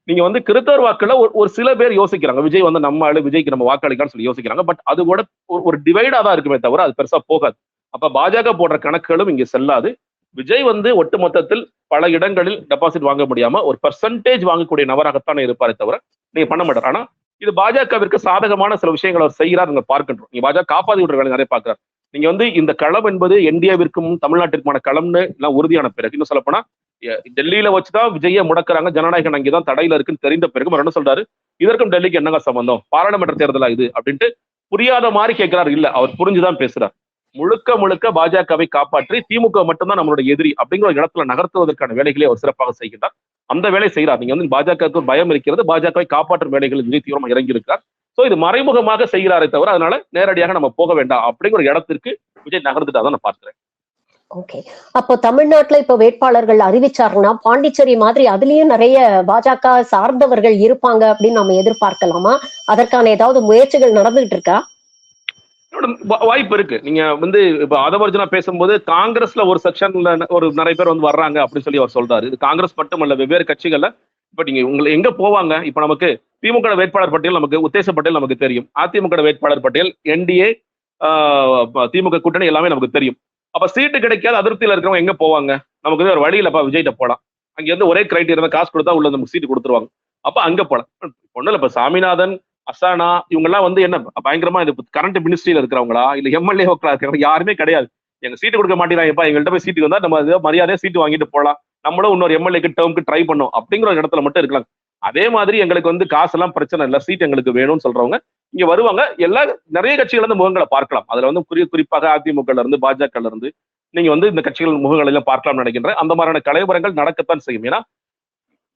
நீங்க வந்து கிறிஸ்தவர் வாக்குல ஒரு சில பேர் யோசிக்கிறாங்க, விஜய் வந்து நம்ம ஆளு, விஜய்க்கு நம்ம வாக்களிக்கான்னு சொல்லி யோசிக்கிறாங்க. பட் அது கூட ஒரு டிவைடா தான் இருக்குமே தவிர அது பெருசா போகாது. அப்ப பாஜக போடுற கணக்குகளும் இங்க செல்லாது. விஜய் வந்து ஒட்டு மொத்தத்தில் பல இடங்களில் டெபாசிட் வாங்க முடியாம ஒரு பெர்சன்டேஜ் வாங்கக்கூடிய நபராகத்தானே இருப்பாரே தவிர நீங்க பண்ண மாட்டார். ஆனா இது பாஜகவிற்கு சாதகமான சில விஷயங்கள் அவர் செய்கிறார் நீங்க பார்க்கின்றோம். நீங்க பாஜக காப்பாதி விடுற வேலை நிறைய பார்க்கிறார். நீங்க வந்து இந்த களம் என்பது என்டிஏவிற்கும் தமிழ்நாட்டிற்குமான களம்னு எல்லாம் உறுதியான பிறகு, இன்னும் சொல்லப்போனா டெல்லியில வச்சுதான் விஜயை முடக்குறாங்க, ஜனநாயகம் அங்கேதான் தடையில இருக்குன்னு தெரிந்த பிறகு அவர் என்ன சொல்றாரு, இதற்கும் டெல்லிக்கு என்னங்க சம்பந்தம், பாராளுமன்ற தேர்தலா இது அப்படின்ட்டு புரியாத மாதிரி கேட்கிறார். இல்ல, அவர் புரிஞ்சுதான் பேசுறார். முழுக்க முழுக்க பாஜகவை காப்பாற்றி திமுக மட்டும்தான் நம்மளுடைய எதிரி அப்படிங்கிற ஒரு இடத்துல நகர்த்துவதற்கான வேலைகளை அவர் சிறப்பாக செய்கின்றார். அந்த வேலை செய்கிறார். நீங்க வந்து பாஜகவுக்கு ஒரு பயம் இருக்கிறது, பாஜகவை காப்பாற்றும் வேலைகளில் விஜய் தீவிரமாக இறங்கி இருக்கிறார். சோ இது மறைமுகமாக செய்கிறாரே தவிர அதனால நேரடியாக நம்ம போக வேண்டாம் அப்படிங்கிற ஒரு இடத்திற்கு விஜய் நகர்ந்துட்டாதான் நான் பார்க்கிறேன். ஓகே. அப்போ தமிழ்நாட்டுல இப்ப வேட்பாளர்கள் அறிவிச்சாருன்னா பாண்டிச்சேரி மாதிரி அதுலயும் நிறைய பாஜக சார்ந்தவர்கள் இருப்பாங்க அப்படின்னு நம்ம எதிர்பார்க்கலாமா? அதற்கான ஏதாவது முயற்சிகள் நடந்துகிட்டு இருக்கா? வாய்ப்பு இருக்கு. நீங்க வந்து இப்ப அதவர்ஜனா பேசும்போது காங்கிரஸ்ல ஒரு செக்ஷன்ல ஒரு நிறைய பேர் வந்து வர்றாங்க அப்படின்னு சொல்லி அவர் சொல்றாரு. இது காங்கிரஸ் மட்டுமல்ல, வெவ்வேறு கட்சிகள்ல இப்ப நீங்க உங்களை எங்க போவாங்க. இப்ப நமக்கு திமுக வேட்பாளர் பட்டியல் நமக்கு உத்தேச பட்டியல் நமக்கு தெரியும், அதிமுக வேட்பாளர் பட்டியல் என்டிஏ திமுக கூட்டணி எல்லாமே நமக்கு தெரியும். அப்ப சீட்டு கிடைக்காத அதிருப்தியில இருக்கிறவங்க எங்க போவாங்க? நமக்கு வந்து ஒரு வழி இல்லப்பா, விஜய்கிட்ட போலாம். அங்க இருந்து ஒரே கிரைட்டீரியா காசு கொடுத்தா உள்ள நமக்கு சீட்டு கொடுத்துருவாங்க. அப்ப அங்க போலாம். ஒண்ணு இல்ல, இப்ப சாமிநாதன், அசானா இவங்க எல்லாம் வந்து என்ன பயங்கரமா இது கரண்ட் மினிஸ்ட்ரியில இருக்கிறவங்களா இல்ல எம்எல்ஏ இருக்கிறவங்க யாருமே கிடையாது. எங்க சீட்டு கொடுக்க மாட்டேங்கிறாங்கப்பா, எங்கள்கிட்ட போய் சீட்டு வந்தா நம்ம மரியாதையா சீட்டு வாங்கிட்டு போலாம், நம்மளும் இன்னொரு எம்எல்ஏக்கு டேர்முக்கு ட்ரை பண்ணோம் அப்படிங்கிற ஒரு இடத்துல மட்டும் இருக்கலாம். அதே மாதிரி எங்களுக்கு வந்து காசு எல்லாம் பிரச்சனை இல்ல, சீட் எங்களுக்கு வேணும்னு சொல்றவங்க இங்க வருவாங்க. எல்லா நிறைய கட்சிகள் வந்து முகங்களை பார்க்கலாம். அதுல வந்து குறிப்பாக அதிமுக இருந்து பாஜக இருந்து நீங்க வந்து இந்த கட்சிகள் முகங்களை எல்லாம் பார்க்கலாம்னு நினைக்கின்றேன். அந்த மாதிரியான கலைவரங்கள் நடக்கத்தான் செய்யும். ஏன்னா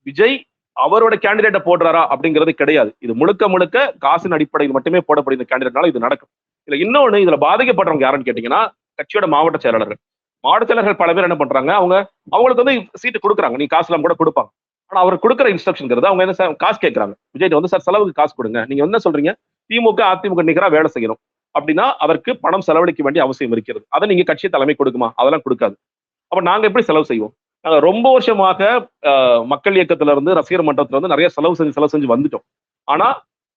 விஜய் அவரோட கேண்டிடேட்டை போடுறாரா அப்படிங்கிறது கிடையாது. இது முழுக்க முழுக்க காசின் அடிப்படையில் மட்டுமே போடப்படுகிற கேண்டிடேட்னால இது நடக்கும். இல்ல இன்னொன்னு, இதுல பாதிக்கப்படுறவங்க யாருன்னு கேட்டீங்கன்னா கட்சியோட மாவட்ட செயலாளர்கள். மாவட்ட செயலர்கள் பல பேர் என்ன பண்றாங்க, அவங்களுக்கு வந்து சீட்டு கொடுக்குறாங்க, நீ காசு எல்லாம் கூட கொடுப்பாங்க. ஆனா அவர் கொடுக்குற இன்ஸ்ட்ரக்ஷன் அவங்க என்ன காசு கேட்கறாங்க. விஜய் வந்து சார் செலவுக்கு காசு கொடுங்க, நீங்க என்ன சொல்றீங்க, திமுக அதிமுக நிகரா வேலை செய்யணும் அப்படின்னா அதற்கு பணம் செலவழிக்க வேண்டிய அவசியம் இருக்கிறது. அதை நீங்க கட்சி தலைமை கொடுக்குமா? அதெல்லாம் கொடுக்காது. அப்ப நாங்க எப்படி செலவு செய்வோம்? நாங்க ரொம்ப வருஷமாக மக்கள் இயக்கத்துல இருந்து ரசிகர் மன்றத்துல இருந்து நிறைய செலவு செஞ்சு வந்துட்டோம். ஆனா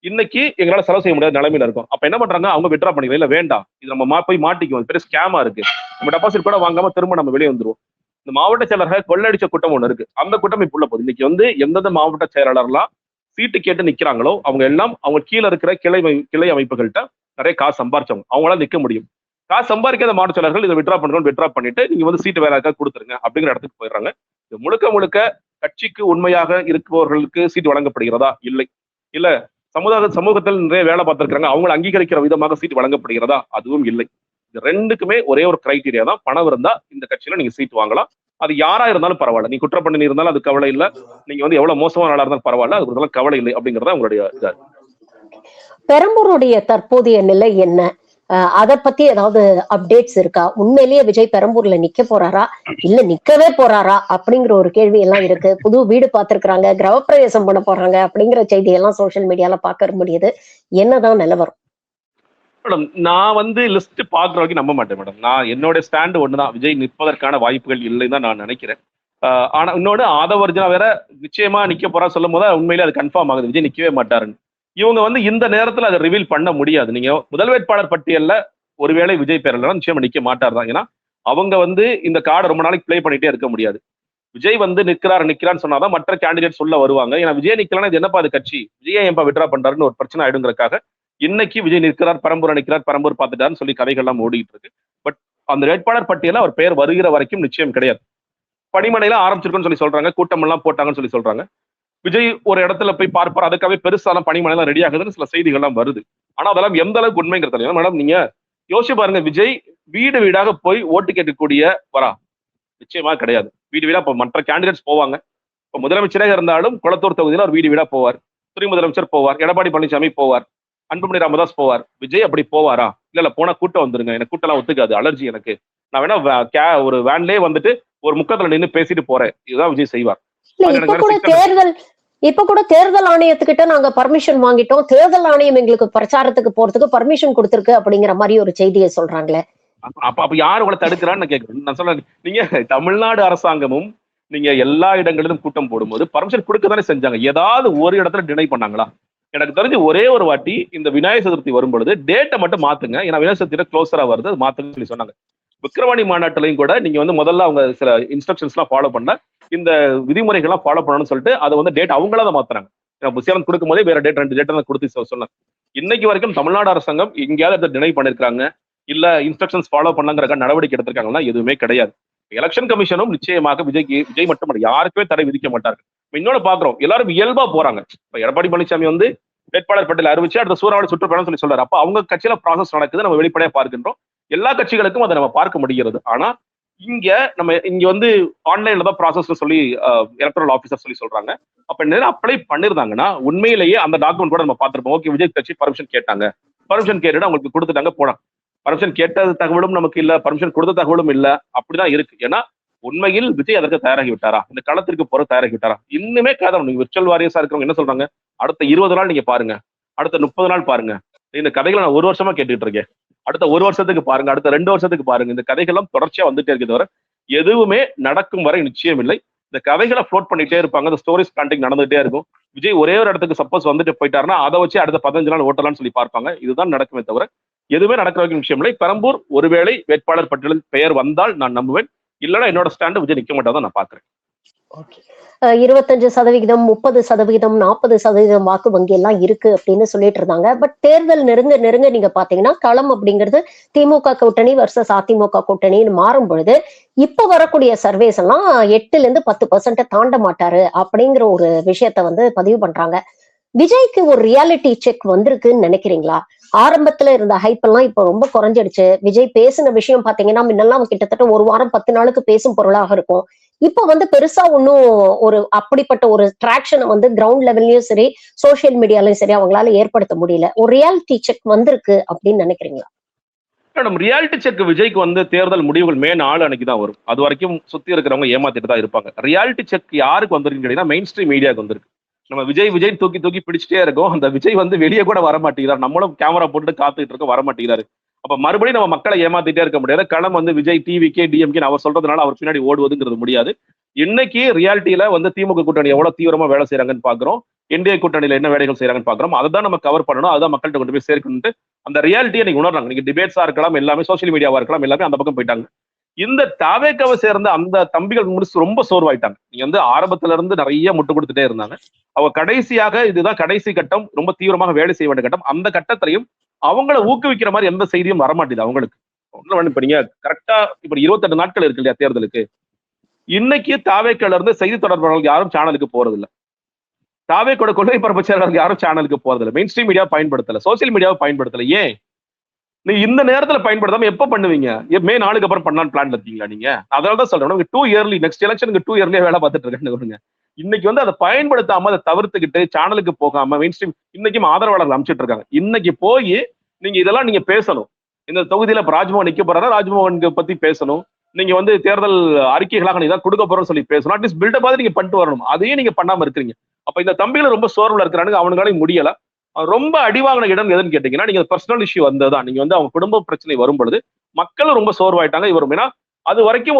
இன்னைக்கு எங்களால செலவு செய்ய முடியாத நிலைமையில இருக்கும். அப்ப என்ன பண்றாங்க, அவங்க விட்ரா பண்ணிக்கலாம். இல்ல வேண்டாம், இது நம்ம போய் மாட்டிக்குவோம், பெரிய ஸ்கேமா இருக்கு, நம்ம டெபாசிட் கூட வாங்காம திரும்ப நம்ம வெளியே வந்துருவோம். இந்த மாவட்ட செயலர்கள் கொள்ளடிச்ச கூட்டம் ஒண்ணு இருக்கு, அந்த கூட்டம் இப்ப உள்ள போகுது. இன்னைக்கு வந்து எந்தெந்த மாவட்ட செயலாளர்லாம் சீட்டு கேட்டு நிக்கிறாங்களோ அவங்க எல்லாம் அவங்க கீழே இருக்கிற கிளை அமைப்புகள்கிட்ட நிறைய காசு சம்பாரிச்சவங்க, அவங்களால நிக்க முடியும். காசு சம்பாதிக்காத மாவட்ட செயலர்கள் இதை விட்ரா பண்ணிட்டு நீங்க வந்து சீட்டு வேற யாருக்காவது கொடுத்துருங்க அப்படிங்கிற இடத்துக்கு போயிடுறாங்க. இது முழுக்க முழுக்க கட்சிக்கு உண்மையாக இருப்பவர்களுக்கு சீட்டு வழங்கப்படுகிறதா? இல்லை. இல்ல சமூகத்தில் நிறைய வேலை பார்த்திருக்காங்க, அவங்களை அங்கீகரிக்கிற விதமாக சீட்டு வழங்கப்படுகிறதா? அதுவும் இல்லை. இது ரெண்டுக்குமே ஒரே ஒரு கிரைட்டீரியா தான், பணம் இருந்தா இந்த கட்சியில நீங்க சீட் வாங்கலாம். அது யாரா இருந்தாலும் பரவாயில்ல, நீ குற்ற பண்ணி இருந்தாலும் அது கவலை இல்லை, நீங்க வந்து எவ்வளவு மோசமான ஆளா இருந்தாலும் பரவாயில்ல, அது கவலை இல்லை அப்படிங்கறத உங்களுடைய இதா. பெரம்பூருடைய தற்போதைய நிலை என்ன? அத பத்தி ஏதாவது அப்டேட்ஸ் இருக்கா? உண்மையிலேயே விஜய் பெரம்பூர்ல நிக்க போறாரா இல்ல நிக்கவே போறாரா அப்படிங்கிற ஒரு கேள்வி எல்லாம் இருக்கு. புது வீடு பார்த்திருக்கிறாங்க, கிரகப்பிரவேசம் பண்ண போறாங்க அப்படிங்கிற செய்தி எல்லாம் சோசியல் மீடியால பார்க்க முடியுது. என்னதான் நிலவரம்? மேடம், நான் வந்து லிஸ்ட் பாக்குற வரைக்கும் நம்ப மாட்டேன் மேடம். நான் என்னோட ஸ்டாண்டு ஒண்ணுதான், விஜய் நிற்பதற்கான வாய்ப்புகள் இல்லைன்னு தான் நான் நினைக்கிறேன். ஆனா இன்னொன்னு ஆதவர்ஜனா வேற நிச்சயமா நிக்க போறா சொல்லும் போது உண்மையிலே அது கன்ஃபார்ம் ஆகுது, விஜய் நிக்கவே மாட்டாருன்னு. இவங்க வந்து இந்த நேரத்துல அதை ரிவீல் பண்ண முடியாது. நீங்க முதல் வேட்பாளர் பட்டியல்ல ஒருவேளை விஜய் பேர் இல்லைன்னா நிச்சயமா நிக்க மாட்டார் தான். ஏன்னா அவங்க வந்து இந்த கார்டை ரொம்ப நாளைக்கு பிளே பண்ணிட்டே இருக்க முடியாது. விஜய் வந்து நிக்கிறான்னு சொன்னாதான் மற்ற கேண்டிடேட்ஸ் உள்ள வருவாங்க. ஏன்னா விஜய் நிக்கலன்னா இது என்னப்பா அது கட்சி, விஜய் ஏன்பா விட்ரா பண்றாருன்னு ஒரு பிரச்சனை ஆயிடுங்கிறதுக்காக இன்னைக்கு விஜய் நிற்கிறார், பெரம்பூர் நிற்கிறார், பெரம்பூர் பார்த்துட்டாருன்னு சொல்லி கதைகள் எல்லாம் ஓடிட்டு இருக்கு. பட் அந்த வேட்பாளர் பட்டியல அவர் பெயர் வருகிற வரைக்கும் நிச்சயம் கிடையாது. பணிமனையில ஆரம்பிச்சிருக்குன்னு சொல்லி சொல்றாங்க, கூட்டம் எல்லாம் போட்டாங்கன்னு சொல்லி சொல்றாங்க. விஜய் ஒரு இடத்துல போய் பார்ப்பார், அதுக்காகவே பெருசாலாம் பணிமனைலாம் ரெடி ஆகுதுன்னு சில செய்திகள் எல்லாம் வருது. ஆனா அதெல்லாம் எந்த அளவுக்கு உண்மைங்கிறது மேடம், நீங்க யோசிச்சு பாருங்க, விஜய் வீடு வீடாக போய் ஓட்டு கேட்கக்கூடிய வரா? நிச்சயமா கிடையாது. வீடு வீடா இப்போ மற்ற கேண்டிடேட்ஸ் போவாங்க. இப்போ முதலமைச்சராக இருந்தாலும் குளத்தூர் தொகுதியில் அவர் வீடு வீடா போவார், துணை முதலமைச்சர் போவார், எடப்பாடி பழனிசாமி போவார், அன்புமணி ராமதாஸ் போவார். விஜய் அப்படி போவாரா? இல்ல போனா கூட்டம் வந்துருங்க, எனக்கு கூட்டம் எல்லாம் ஒத்துக்காது, அலர்ஜி எனக்கு, நான் வேணா ஒரு வேன்லயே வந்துட்டு ஒரு முக்கத்துல நின்று பேசிட்டு போறேன், இதுதான் விஜய் செய்வார். இப்ப கூட தேர்தல் ஆணையத்துக்கிட்ட நாங்க பர்மிஷன் வாங்கிட்டோம், தேர்தல் ஆணையம் எங்களுக்கு பிரச்சாரத்துக்கு போறதுக்கு பர்மிஷன் கொடுத்திருக்கு அப்படிங்கிற மாதிரி ஒரு செய்தியை சொல்றாங்களே. அப்ப யாரு உங்களை தடுக்கிறான்னு நான் கேட்கிறேன். நான் சொல்றேன், நீங்க தமிழ்நாடு அரசாங்கமும் நீங்க எல்லா இடங்களிலும் கூட்டம் போடும்போது பர்மிஷன் கொடுக்கதானே செஞ்சாங்க. ஏதாவது ஒரு இடத்துல டினை பண்ணாங்களா? எனக்கு தெரிஞ்சு ஒரே ஒரு வாட்டி இந்த விநாயகர் சதுர்த்தி வரும்பொழுது டேட்டை மட்டும் மாத்துங்க, ஏன்னா விநாயகர் சதுர்த்தி க்ளோஸரா வருது, அது மாத்துங்கன்னு சொல்லி சொன்னாங்க. விக்கிரவாணி மாநாட்டிலையும் கூட நீங்க வந்து முதல்ல அவங்க சில இன்ஸ்ட்ரக்ஷன்ஸ் எல்லாம் ஃபாலோ பண்ண, இந்த விதிமுறைகள்லாம் ஃபாலோ பண்ணணும்னு சொல்லிட்டு அதை வந்து டேட் அவங்களாதான் மாத்துறாங்க. புசியானந்த் கொடுக்கும் போதே வேற டேட் 2 டேட் தான் கொடுத்து சொன்னாங்க. இன்னைக்கு வரைக்கும் தமிழ்நாடு அரசாங்கம் எங்கேயாவது டினை பண்ணிருக்காங்க இல்ல இன்ஸ்ட்ரக்ஷன்ஸ் ஃபாலோ பண்ணாங்க நடவடிக்கை எடுத்திருக்காங்கன்னா எதுவுமே கிடையாது. எலெக்ஷன் கமிஷனும் நிச்சயமாக விஜய் மட்டும் யாருக்குமே தடை விதிக்க மாட்டார்கள். இன்னொன்னு பாக்குறோம், எல்லாரும் இயல்பா போறாங்க. இப்ப எடப்பாடி பழனிசாமி வந்து வேட்பாளர் பட்டியல் அறிவிச்சு அடுத்த சூறாவளி சுற்றுப்பயணம் சொல்றாரு. அப்ப அவங்க கட்சியில ப்ராசஸ் நடக்குது, நம்ம வெளிப்படையா பார்க்கின்றோம். எல்லா கட்சிகளுக்கும் அதை நம்ம பார்க்க முடிகிறது. ஆனா இங்க வந்து ஆன்லைன்ல தான் ப்ராசஸ் சொல்லி எலக்ட்ரல் ஆபீசர் சொல்லி சொல்றாங்க. அப்ப அப்ளை பண்ணிருந்தாங்கன்னா உண்மையிலேயே அந்த டாக்குமெண்ட் கூட நம்ம பார்த்திருப்போம். ஓகே, விஜய் கட்சி பர்மிஷன் கேட்டாங்க, பர்மிஷன் கேட்டுட்டு அவங்களுக்கு கொடுத்துட்டாங்க, போனாங்க. பர்மிஷன் கேட்ட தகவலும் நமக்கு இல்ல, பர்மிஷன் கொடுத்த தகவலும் இல்ல. அப்படிதான் இருக்கு. ஏன்னா உண்மையில் விஜய் அதற்கு தயாராகி விட்டாரா, இந்த களத்திற்கு போற தயாராகி விட்டாரா? இன்னுமே காதம். நீங்க விர்ச்சுவல் வாரியர்ஸா இருக்கிறவங்க என்ன சொல்றாங்க, அடுத்த 20 நாள் நீங்க பாருங்க, அடுத்த 30 நாள் பாருங்க. இந்த கதைகளை நான் 1 வருஷமா கேட்டுட்டு இருக்கேன். அடுத்த 1 வருஷத்துக்கு பாருங்க, அடுத்த 2 வருஷத்துக்கு பாருங்க. இந்த கதைகள்லாம் தொடர்ச்சியா வந்துட்டே இருக்கு தவிர எதுவுமே நடக்கும் வரை நிச்சயம் இல்லை. இந்த கதைகளை ஃப்ளோட் பண்ணிட்டே இருப்பாங்க. இந்த ஸ்டோரிஸ் பிளான்டிங் நடந்துகிட்டே இருக்கும். விஜய் ஒரே ஒரு இடத்துக்கு சப்போஸ் வந்துட்டு போயிட்டாருன்னா அதை வச்சு அடுத்த 15 நாள் ஓட்டலாம்னு சொல்லி பார்ப்பாங்க. இதுதான் நடக்குமே தவிர எதுவுமே நடக்கிற விஷயம் இல்லை. பெரம்பூர் ஒருவேளை வேட்பாளர் பட்டியலில் பெயர் வந்தால் நான் நம்புவேன். இல்லைன்னா என்னோட ஸ்டாண்டு விஜய் நிக்க மாட்டாதான் நான் பாக்குறேன். 25%, 30%, 40% வாக்கு வங்கி எல்லாம் இருக்கு அப்படின்னு சொல்லிட்டு இருந்தாங்க. பட் தேர்தல் நெருங்க நீங்க பாத்தீங்கன்னா களம் அப்படிங்கிறது திமுக கூட்டணி வர்சஸ் அதிமுக கூட்டணின்னு மாறும் பொழுது இப்ப வரக்கூடிய சர்வேஸ் எல்லாம் 8-10% தாண்ட மாட்டாரு அப்படிங்கிற ஒரு விஷயத்த வந்து பதிவு பண்றாங்க. விஜய்க்கு ஒரு ரியாலிட்டி செக் வந்திருக்குன்னு நினைக்கிறீங்களா? ஆரம்பத்துல இருந்த ஹைப் எல்லாம் இப்ப ரொம்ப குறைஞ்சிடுச்சு. விஜய் பேசின விஷயம் பாத்தீங்கன்னா முன்னெல்லாம் கிட்டத்தட்ட 1 வாரம் 10 நாளுக்கு பேசும் பொருளாக இருக்கும். இப்ப வந்து பெருசா ஒன்னும் ஒரு அப்படிப்பட்ட ஒரு டிராக்ஷனை வந்து கிரவுண்ட் லெவல்லயும் சரி சோசியல் மீடியாலயும் சரி அவங்களால ஏற்படுத்த முடியல. ஒரு ரியாலிட்டி செக் வந்திருக்கு அப்படின்னு நினைக்கிறீங்களா? மேடம், ரியாலிட்டி செக் விஜய்க்கு வந்து தேர்தல் முடிவுகள் மே 4 அன்னைக்கு தான் வரும். அது வரைக்கும் சுத்தி இருக்கிறவங்க ஏமாத்திட்டு தான் இருப்பாங்க. ரியாலிட்டி செக் யாருக்கு வந்திருக்குன்னு கேட்டீங்கன்னா மெயின் ஸ்ட்ரீம் மீடியாவுக்கு வந்திருக்கு. நம்ம விஜய் தூக்கி பிடிச்சிட்டே இருக்கோம். அந்த விஜய் வந்து வெளியே கூட வர மாட்டேங்கிறார். நம்மளும் கேமரா போட்டு காத்துக்கிட்டு இருக்கோம், வர மாட்டேங்கிறாரு. அப்ப மறுபடியும் நம்ம மக்களை ஏமாத்திட்டே இருக்க முடியாது. களம் வந்து விஜய் டிவிகே டிஎம்கே அவர் சொல்றதுனால அவர் பின்னாடி ஓடுவதுங்கிறது முடியாது. இன்னைக்கு ரியாலிட்டியில வந்து திமுக கூட்டணி எவ்வளவு தீவிரமா வேலை செய்யறாங்கன்னு பாக்குறோம். என்டிஏ கூட்டணியில என்ன வேலைகள் செய்யறாங்கன்னு பாக்குறோம். அதை நம்ம கவர் பண்ணணும், அதுதான் மக்கள்கிட்ட கொண்டு போய் சேர்க்கணும். அந்த ரியாலிட்டியை நீங்க உணர்றாங்க. நீங்க டிபேட்ஸா இருக்கலாம், எல்லாமே சோசியல் மீடியாவா இருக்கலாம், எல்லாமே அந்த பக்கம் போயிட்டாங்க. இந்த தாவேக்காவை சேர்ந்த அந்த தம்பிகள் முடிச்சு ரொம்ப சோர்வாயிட்டாங்க. நீங்க வந்து ஆரம்பத்துல இருந்து நிறைய முட்டு கொடுத்துட்டே இருந்தாங்க. அவங்க கடைசியாக இதுதான் கடைசி கட்டம், ரொம்ப தீவிரமாக வேலை செய்ய வேண்டிய கட்டம். அந்த கட்டத்திலையும் அவங்களை ஊக்குவிக்கிற மாதிரி எந்த செய்தியும் வரமாட்டேது அவங்களுக்கு. இப்ப நீங்க கரெக்டா இப்ப 28 நாட்கள் இருக்கு இல்லையா தேர்தலுக்கு. இன்னைக்கு தாவேக்கால இருந்து செய்தி தொடர்பாளர்கள் யாரும் சேனலுக்கு போறது இல்லை. தாவேக்கோட கொள்கை பரப்பு செயலாளர்கள் யாரும் சேனலுக்கு போறது இல்லை. மெயின் ஸ்ட்ரீம் மீடியா பயன்படுத்தல, சோசியல் மீடியாவை பயன்படுத்தல. ஏன் நீ இந்த நேரத்துல பயன்படுத்தாம எப்ப பண்ணுவீங்க? மே 4க்கு அப்புறம் பண்ணலான்னு பிளான்ல இருக்கீங்களா நீங்க? அதனாலதான் சொல்றேன், 2 இயர்லி நெக்ஸ்ட் எலெக்ஷனுக்கு 2 இயர்லியா வேலை பார்த்துட்டு இருக்கேன்னு. இன்னைக்கு வந்து அதை பயன்படுத்தாம அதை தவிர்த்துக்கிட்டு சேனலுக்கு போகாம மெயின் ஸ்ட்ரீம் இன்னைக்கும் ஆதரவாளர்கள் அமைச்சிட்டு இருக்காங்க. இன்னைக்கு போய் நீங்க இதெல்லாம் நீங்க பேசணும். இந்த தொகுதியில ராஜ்மோகன் நிக்க போறாரா, ராஜ்மோகனுக்கு பத்தி பேசணும். நீங்க வந்து தேர்தல் அறிக்கைகளாக நீங்க கொடுக்க போறோம்னு சொல்லி பேசணும். அட்லீஸ்ட் பில்டப் ஆகுது நீங்க பண்ணிட்டு வரணும். அதையும் நீங்க பண்ணாம இருக்கிறீங்க. அப்ப இந்த தம்பிகளை ரொம்ப சோர்வுல இருக்கிறானுங்க. அவனுங்களால முடியல. ரொம்ப அடிவாங்கின இடம் எதுன்னு கேட்டீங்கன்னா நீங்க பர்சனல் இஷ்யூ வந்ததுதான். நீங்க வந்து அவங்க குடும்ப பிரச்சனை வரும் பொழுது மக்களும் ரொம்ப சோர்வாயிட்டாங்க. இவரும் ஏன்னா அது வரைக்கும்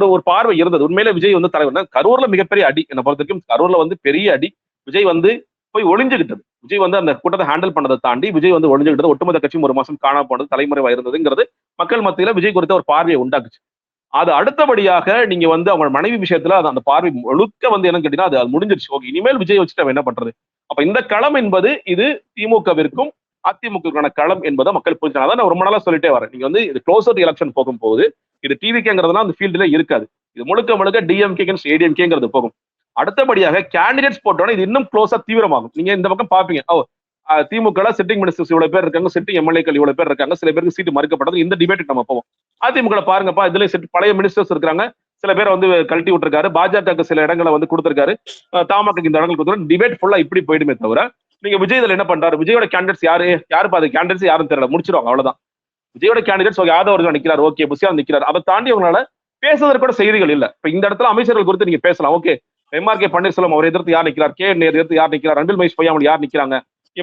ஒரு பார்வை இருந்தது. உண்மையில விஜய் வந்து தலைவர் கரூர்ல மிகப்பெரிய அடி என்னை பொறுத்த வரைக்கும். கரூர்ல வந்து பெரிய அடி. விஜய் வந்து போய் ஒளிஞ்சுகிட்டது. விஜய் வந்து அந்த கூட்டத்தை ஹேண்டில் பண்ணதை தாண்டி விஜய் வந்து ஒளிஞ்சுகிட்டது. ஒட்டுமொத்த கட்சியும் 1 மாசம் காணா போனது, தலைமுறைவா இருந்ததுங்கிறது மக்கள் மத்தியில விஜய் குறித்த ஒரு பார்வையை உண்டாக்குச்சு. அது அடுத்தபடியாக நீங்க வந்து அவங்க மனைவி விஷயத்துல அந்த பார்வை முழுக்க வந்து என்னன்னு கேட்டீங்கன்னா அது முடிஞ்சிருச்சு. ஓகே, இனிமேல் விஜய் வச்சுட்டு அவன் என்ன பண்றது? அப்ப இந்த களம் என்பது இது திமுகவிற்கும் அதிமுகவுக்கான களம் என்பதை மக்கள் புரிஞ்சாங்க. அதான் நான் ரொம்ப நாளா சொல்லிட்டே வரேன். நீங்க வந்து இது க்ளோசர் எலெக்ஷன் போகும்போது இது டிவிகேங்கிறதுனா அந்த ஃபீல்டுல இருக்காது. இது முழுக்க டிஎம்கே ஏடிஎம்கேங்கிறது போகும். அடுத்தபடியாக கேண்டிடேட்ஸ் போட்டோன்னா இது இன்னும் க்ளோஸா தீவிரமாகும். நீங்க இந்த பக்கம் பாப்பீங்க, திமுக சிட்டிங் மினிஸ்டர்ஸ் இவ்வளவு பேர் இருக்காங்க, சிட்டிங் எம்எல்ஏக்கள் இவ்வளவு பேர் இருக்காங்க, சில பேருக்கு சீட்டு மறுக்கப்பட்டது. இந்த டிபேட் நம்ம போவோம். அதிமுக பாருங்கப்பா, இதுல பழைய மினிஸ்டர்ஸ் இருக்காங்க, சில பேரை வந்து கழட்டி விட்டுருக்காரு, பாஜக சில இடங்களை வந்து கொடுத்திருக்காரு, தமாக இந்த இடங்கள் கொடுத்துரு. டிபேட் ஃபுல்லா இப்படி போயிடுமே தவிர நீங்க விஜய் இதுல என்ன பண்றாரு? விஜயோட கேண்டிடேட்ஸ் யாருப்பா அது கேண்டிடேட்ஸ் யாரும் தெரியல, முடிச்சிருவாங்க அவ்வளவுதான். விஜயோட கேண்டிடேட்ஸ் யாதவ் அவர்கள் நிக்கிறார், ஓகே, புசியானந்த் நிக்கிறார். அதை தாண்டி அவங்களால பேசுவதற்கு கூட செய்திகள் இல்ல. இப்ப இந்த இடத்துல அமைச்சர்கள் குறித்து நீங்க பேசலாம். ஓகே, எம்ஆர்கே பன்னீர்செல்வம் அவர் எதிர்த்து யார் நிக்கிறார், கே எதிர்த்து யார் நிக்கிறார், அன்பில் மகேஷ் பொய்யாமல் யார் நிக்கிறாங்க,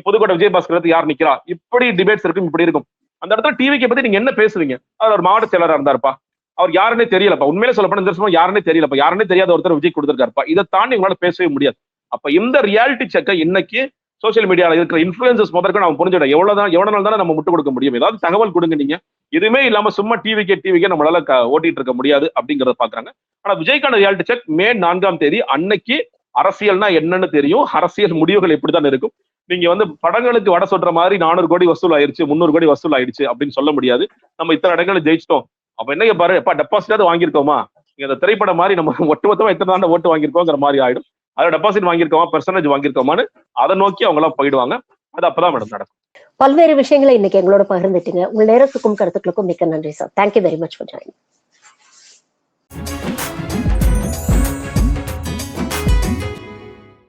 புதுக்கோட்டை விஜயபாஸ்கர் எடுத்து யார் நிக்கிறா, இப்படி டிபேட்ஸ் இருக்கும், இப்படி இருக்கும். அந்த இடத்துல டிவிக்கு பத்தி நீங்க என்ன பேசுவீங்க? அவர் ஒரு மாவட்ட செயலரா இருந்தாருப்பா, அவர் யாருன்னே தெரியலப்பா, உண்மையிலே சொல்லப்போனா இந்த வருஷமா யாருன்னே தெரியலப்பா, யாருன்னே தெரியாத ஒருத்தர் விஜய் கொடுத்திருக்காருப்பா. இதை தாண்டி உங்களால பேசவே முடியாது. அப்ப இந்த ரியாலிட்டி செக்கை இன்னைக்கு சோசியல் மீடியால இருக்கிற இன்ஃபுளுசர்ஸ் முதற்க நம்ம புரிஞ்சுட்டோம். எவ்வளவு நாள் தானே நம்ம முட்டு கொடுக்க முடியும்? ஏதாவது தகவல் கொடுங்க. நீங்க எதுவுமே இல்லாம சும்மா டிவிக்கே நம்மளால ஓட்டிட்டு இருக்க முடியாது அப்படிங்கறத பாக்குறாங்க. ஆனா விஜய்க்கான ரியாலிட்டி செக் மே 4ஆம் தேதி அன்னைக்கு அரசியல்னா என்னன்னு தெரியும், அரசியல் முடிவுகள் எப்படிதான் இருக்கும். நீங்க வந்து படங்களுக்கு வடை சொல்ற மாதிரி 400 கோடி வசூல் ஆயிருச்சு, 300 கோடி வசூல் ஆயிடுச்சு அப்படின்னு சொல்ல முடியாது. நம்ம இத்தனை இடங்களை ஜெயிச்சிட்டோம். அப்ப என்ன பாரு, எப்ப டெபாசிட்டாவது வாங்கியிருக்கோமா, இந்த திரைப்படம் மாதிரி நம்ம ஒட்டுமொத்தமா எத்தனை தான் ஓட்டு வாங்கியிருக்கோங்கிற மாதிரி ஆயிடும். அதை டெபாசிட் வாங்கியிருக்கோமா, பெர்சன்டேஜ் வாங்கியிருக்கோமான்னு அதை நோக்கி அவங்க எல்லாம் போயிடுவாங்க. அது அப்பதான் மேடம் நடக்கும். பல்வேறு விஷயங்களை இன்னைக்கு எங்களோட பகிர்ந்துட்டீங்க. உங்கள் நேரத்துக்கும் கருத்துக்களுக்கும் மிக்க நன்றி sir. Thank you very much for joining.